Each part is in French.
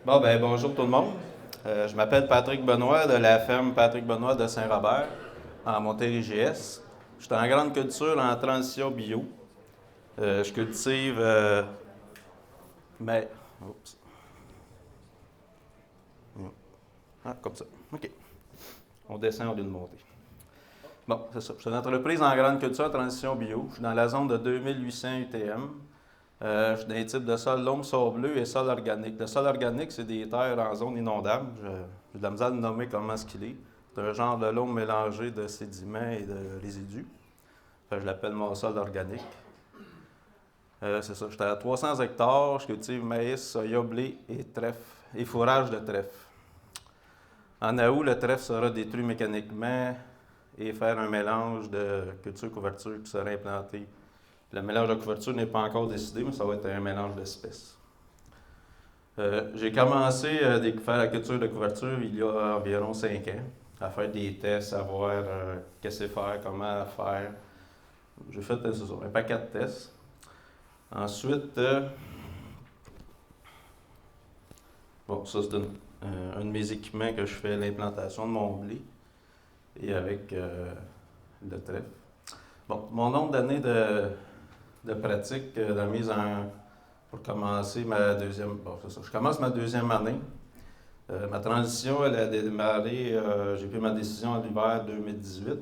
Bon, ben bonjour tout le monde. Je m'appelle Patrick Benoît de la ferme Patrick Benoît de Saint-Robert, en Montérégie-S. Je suis en grande culture en transition bio. Je cultive, mais... Oups. Ah, comme ça. OK. On descend au lieu de monter. Bon, c'est ça. Je suis une entreprise en grande culture en transition bio. Je suis dans la zone de 2800 UTM. Je suis d'un type de sol loam, sableux et sol organique. Le sol organique, c'est des terres en zone inondable. J'ai de la misère de nommer comment ce qu'il est. C'est un genre de loam mélangé de sédiments et de résidus. Fait que je l'appelle mon sol organique. C'est ça. J'étais à 300 hectares. Je cultive maïs, soya, blé et trèfle et fourrage de trèfle. En août, le trèfle sera détruit mécaniquement et faire un mélange de culture-couverture qui sera implanté. Le mélange de couverture n'est pas encore décidé, mais ça va être un mélange d'espèces. J'ai commencé à faire la culture de couverture il y a environ 5 ans, à faire des tests, à voir qu'est-ce que faire, comment faire. J'ai fait un paquet de tests. Ensuite, bon, ça c'est un de mes équipements que je fais l'implantation de mon blé et avec le trèfle. Bon, mon nombre d'années de pratique de la mise en... pour commencer ma deuxième... Bon, c'est ça. Je commence ma deuxième année. Ma transition, elle a démarré... j'ai pris ma décision en l'hiver 2018.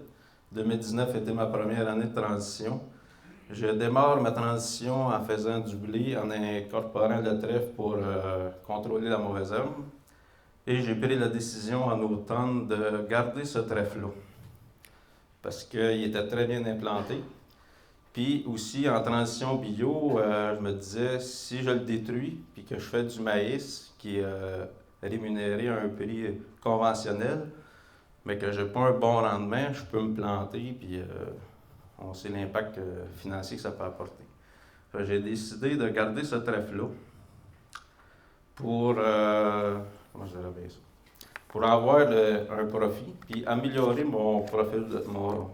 2019 était ma première année de transition. Je démarre ma transition en faisant du blé, en incorporant le trèfle pour contrôler la mauvaise herbe. Et j'ai pris la décision en automne de garder ce trèfle-là, parce qu'il était très bien implanté. Puis aussi, en transition bio, je me disais, si je le détruis, puis que je fais du maïs qui est rémunéré à un prix conventionnel, mais que je n'ai pas un bon rendement, je peux me planter, puis on sait l'impact financier que ça peut apporter. J'ai décidé de garder ce trèfle-là pour, comment je dirais bien ça? Pour avoir un profit, puis améliorer mon profil,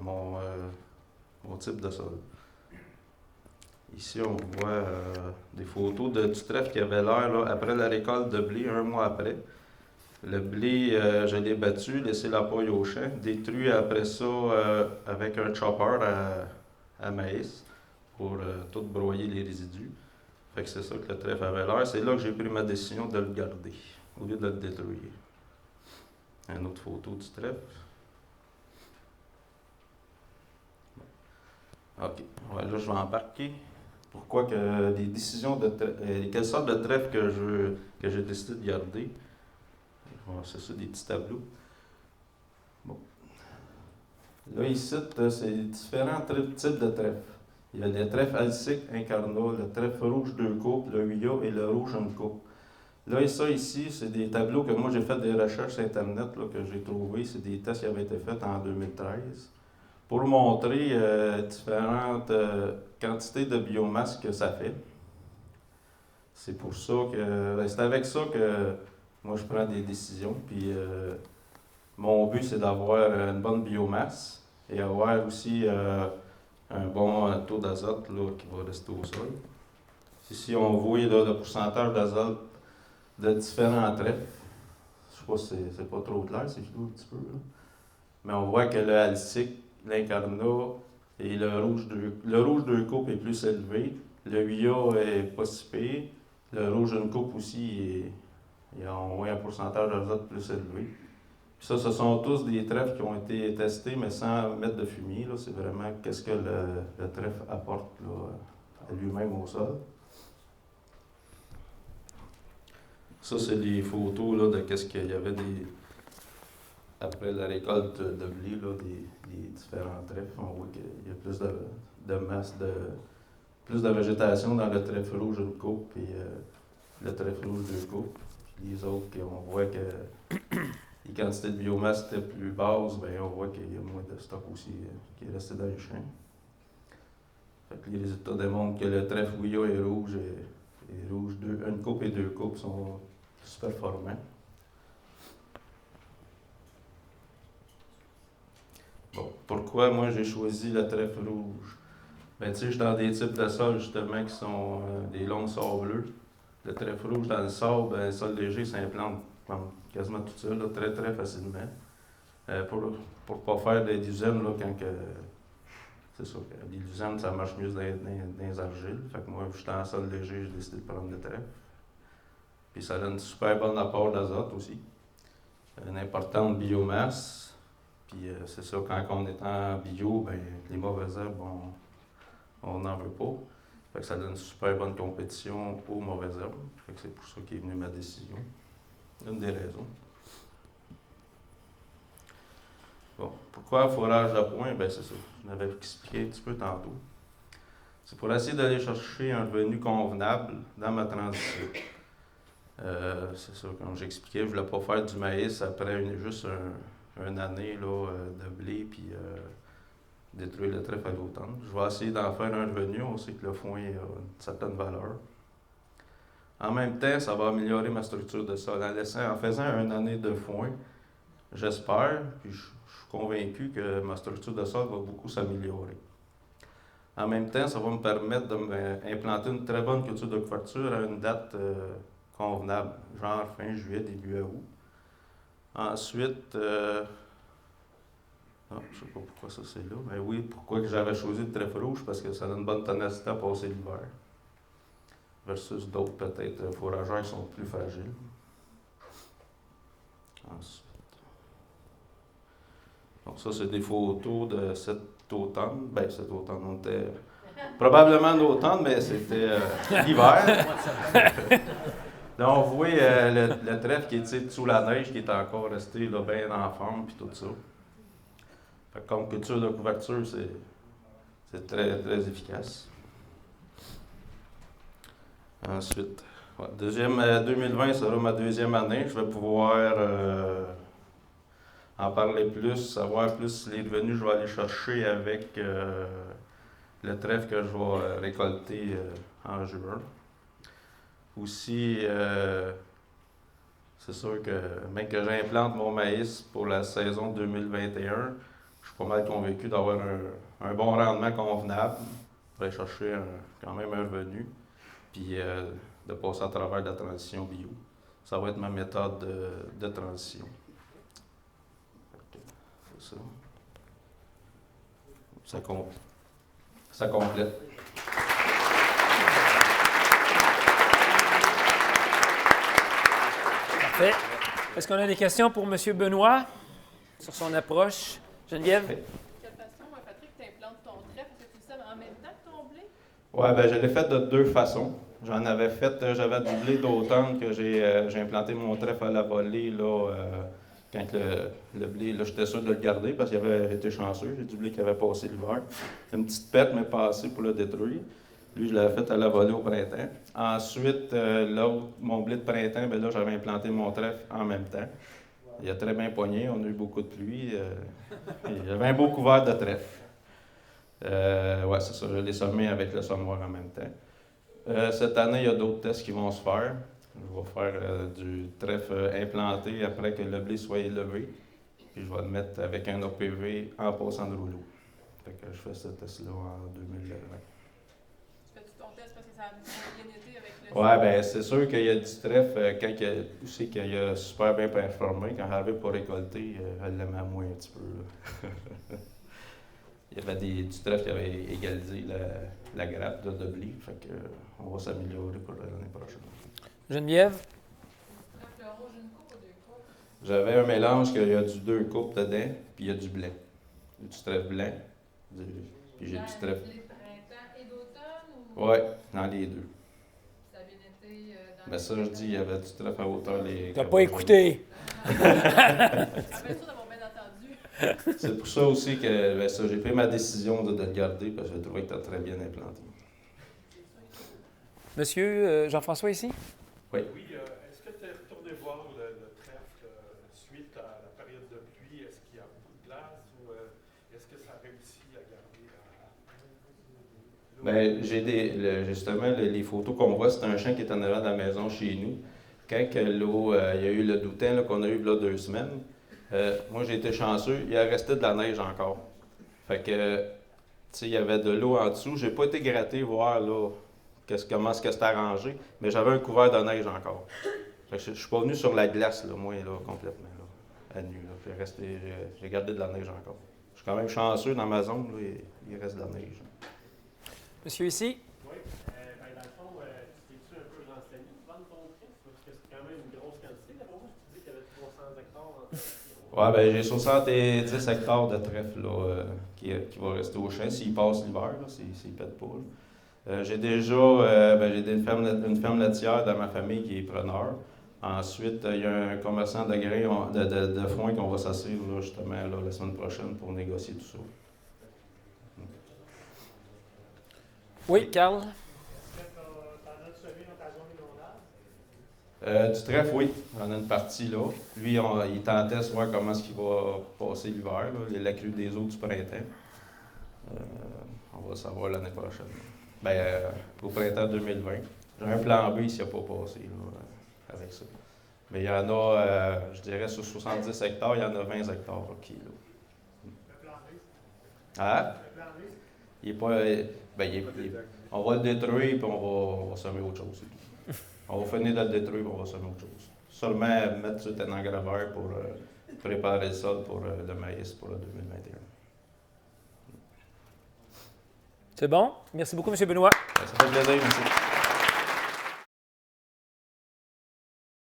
mon type de sol. Ici, on voit des photos du trèfle qui avait l'air après la récolte de blé, un mois après. Le blé, je l'ai battu, laissé la paille au champ, détruit après ça avec un chopper à maïs pour tout broyer les résidus. Fait que c'est ça que le trèfle avait l'air. C'est là que j'ai pris ma décision de le garder, au lieu de le détruire. Une autre photo du trèfle. OK. Ouais, là, je vais embarquer. Pourquoi que les décisions de quelle sorte de trèfle que j'ai décidé de garder. Bon, c'est ça, des petits tableaux. Bon. Là, ici, c'est différents types de trèfles. Il y a le trèfle alcique incarnat, le trèfle rouge deux coupes, le huya et le rouge une coupe. Là, et ça ici, c'est des tableaux que moi j'ai fait des recherches sur Internet là, que j'ai trouvés. C'est des tests qui avaient été faits en 2013 pour montrer différentes quantités de biomasse que ça fait. C'est pour ça que c'est avec ça que moi je prends des décisions. Puis mon but c'est d'avoir une bonne biomasse et avoir aussi un bon taux d'azote qui va rester au sol. Ici on voit là, le pourcentage d'azote de différents trèfles. Je sais pas si c'est pas trop clair, c'est flou un petit peu. Là. Mais on voit que le alcique, l'incarnat et le rouge deux coupes est plus élevé. Le huya est pas si pire. Le rouge une coupe aussi, il a au moins un pourcentage d'azote plus élevé. Puis ça, ce sont tous des trèfles qui ont été testés, mais sans mettre de fumier. Là. C'est vraiment qu'est-ce que le trèfle apporte là, à lui-même au sol. Ça, c'est des photos là, de qu'est-ce qu'il y avait après la récolte de blé, là, des différents trèfles. On voit qu'il y a plus de masse, plus de végétation dans le trèfle rouge une coupe et le trèfle rouge deux coupes. Puis les autres, on voit que les quantités de biomasse étaient plus basses, bien, on voit qu'il y a moins de stock aussi qui est resté dans les champs. Fait que les résultats démontrent que le trèfle huya est rouge et rouge une coupe et deux coupes sont plus performants. Bon, pourquoi moi j'ai choisi le trèfle rouge? Ben, tu sais, je suis dans des types de sols justement qui sont des longs sableux. le trèfle rouge dans le sable, le sol léger s'implante quasiment tout seul, là, très très facilement. Pour ne pas faire des dizaines, là, quand que, c'est sûr que des dizaines, ça marche mieux dans les argiles. Fait que moi, j'étais en sol léger, j'ai décidé de prendre le trèfle. Puis ça donne une super bon apport d'azote aussi. Une importante biomasse. Puis c'est ça, quand on est en bio, ben, les mauvaises herbes, on n'en veut pas. Fait que ça donne une super bonne compétition aux mauvaises herbes. Fait que c'est pour ça qu'est venue ma décision. Une des raisons. Bon, pourquoi fourrage de pointe? Ben c'est ça, je l'avais expliqué un petit peu tantôt. C'est pour essayer d'aller chercher un revenu convenable dans ma transition. C'est ça, comme j'expliquais, je ne voulais pas faire du maïs après juste une année là, de blé puis détruire le trèfle à l'automne. Je vais essayer d'en faire un revenu. On sait que le foin a une certaine valeur. En même temps, ça va améliorer ma structure de sol. En faisant une année de foin, j'espère, puis je suis convaincu que ma structure de sol va beaucoup s'améliorer. En même temps, ça va me permettre de m'implanter une très bonne culture de couverture à une date convenable, genre fin juillet, début août. Ensuite, je ne sais pas pourquoi ça c'est là, mais oui, pourquoi que j'avais choisi le trèfle rouge, parce que ça a une bonne ténacité à passer l'hiver. Versus d'autres peut-être fourrageurs qui sont plus fragiles. Ensuite. Donc ça, c'est des photos de cet automne. Ben, cet automne, on était probablement l'automne, mais c'était l'hiver. Là, on voit le trèfle qui est sous la neige, qui est encore resté là, bien en forme, puis tout ça. Fait que comme culture de couverture, c'est très, très efficace. Ensuite, ouais, 2020 sera ma deuxième année. Je vais pouvoir en parler plus, savoir plus les revenus que je vais aller chercher avec le trèfle que je vais récolter en juin. Aussi, c'est sûr que même que j'implante mon maïs pour la saison 2021, je suis pas mal convaincu d'avoir un bon rendement convenable pour aller chercher quand même un revenu, puis de passer à travers la transition bio. Ça va être ma méthode de transition. C'est ça. Ça complète. Parfait. Est-ce qu'on a des questions pour M. Benoît sur son approche? Geneviève? De quelle façon, Patrick, tu implantes ton trèfle? Est-ce que tu le sèmes en même temps que ton blé? Oui, ben, je l'ai fait de deux façons. J'avais du blé d'automne que j'ai implanté mon trèfle à la volée, là, quand le blé, là, j'étais sûr de le garder parce qu'il avait été chanceux. J'ai du blé qui avait passé l'hiver. Une petite pète m'est passée pour le détruire. Lui, je l'avais fait à la volée au printemps. Ensuite, mon blé de printemps, ben là, j'avais implanté mon trèfle en même temps. Il a très bien pogné, on a eu beaucoup de pluie. Il y avait un beau couvert de trèfle. Ouais, c'est ça, je l'ai semé avec le semoir en même temps. Cette année, il y a d'autres tests qui vont se faire. Je vais faire du trèfle implanté après que le blé soit élevé. Puis je vais le mettre avec un OPV en passant de rouleau. Fait que je fais ce test-là en 2020. Fais-tu ton test parce que ça a bien été avec le... Ouais, ben c'est sûr qu'il y a du trèfle quand tu sais qu'il a super bien performé. Quand j'arrive pour récolter, elle l'aimait moins un petit peu. Il y avait du trèfle qui avait égalisé la grappe de blé. Fait que on va s'améliorer pour l'année prochaine. Geneviève? Trèfle rouge, une coupe ou deux coupes? J'avais un mélange qu'il y a du 2 coupes dedans, puis il y a du blanc. Il y a du trèfle blanc, puis j'ai du trèfle. Blé de printemps et d'automne? Ou... Ouais, dans les deux. Ça a bien été dans Mais ça, je dis, il y avait du trèfle à hauteur les. T'as pas écouté? Ça fait sûr d'avoir bien entendu. C'est pour ça aussi que ben ça, j'ai pris ma décision de le garder parce que je trouvais que tu très bien implanté. Monsieur Jean-François ici? Oui. Oui, est-ce que tu es retourné voir le trèfle suite à la période de pluie? Est-ce qu'il y a beaucoup de glace ou est-ce que ça réussit à garder l'eau? Ben, j'ai justement les photos qu'on voit, c'est un champ qui est en avant de la maison chez nous. Quand que l'eau, il y a eu le doutin là, qu'on a eu là 2 semaines, moi j'ai été chanceux, il a resté de la neige encore. Fait que, tu sais, il y avait de l'eau en dessous. J'ai pas été gratter voir là comment est-ce que c'était arrangé, mais j'avais un couvert de neige encore. Fait que je ne suis pas venu sur la glace, là, moi, là, complètement, là, à nu. J'ai gardé de la neige encore. Je suis quand même chanceux dans ma zone, là, il reste de la neige. Monsieur ici? Oui, dans le fond, t'es-tu un peu renseigné pour vendre ton trèfle? Parce que c'est quand même une grosse quantité, d'après moi. Tu dis qu'il y avait 300 hectares en Ouais, ben j'ai 70 hectares de trèfle là, qui va rester au champ s'il passe l'hiver, s'il ne pète pas. J'ai déjà j'ai une ferme laitière dans ma famille qui est preneur. Ensuite, il y a un commerçant de grains, de foin qu'on va s'asseoir là, justement là, la semaine prochaine pour négocier tout ça. Oui, Carl? Du trèfle, oui. On a une partie là. Lui, il tentait de voir comment est-ce qu'il va passer l'hiver, là, la crue des eaux du printemps. On va savoir l'année prochaine. Au printemps 2020. J'ai un plan B s'il n'a pas passé là, avec ça. Mais il y en a, je dirais, sur 70 hectares, il y en a 20 hectares qui est là. Le plan B? Hein? Le plan B? Il est pas. On va le détruire puis on va semer autre chose. C'est tout. On va finir de le détruire et on va semer autre chose. Seulement mettre sur un engraveur pour préparer le sol pour le maïs pour le 2021. C'est bon? Merci beaucoup, M. Benoît. Ça fait plaisir, merci.